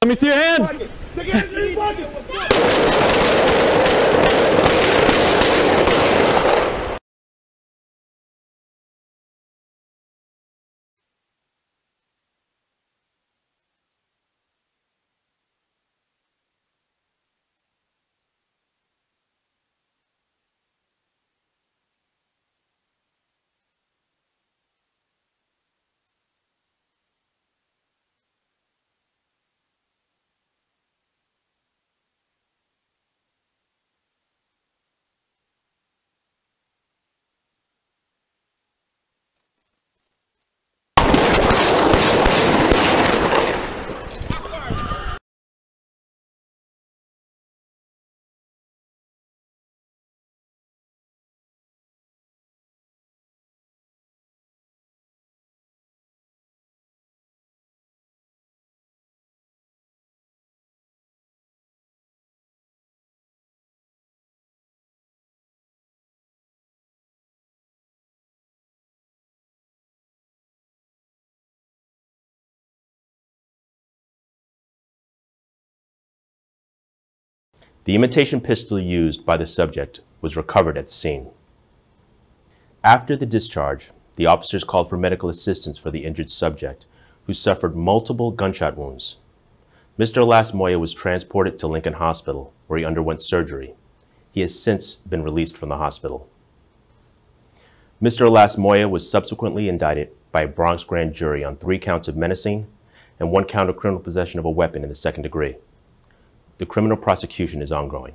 Let me see your hand. Take your hands in your pockets. The imitation pistol used by the subject was recovered at the scene. After the discharge, the officers called for medical assistance for the injured subject, who suffered multiple gunshot wounds. Mr. Lasmoya was transported to Lincoln Hospital, where he underwent surgery. He has since been released from the hospital. Mr. Lasmoya was subsequently indicted by a Bronx grand jury on 3 counts of menacing and 1 count of criminal possession of a weapon in the 2nd degree. The criminal prosecution is ongoing.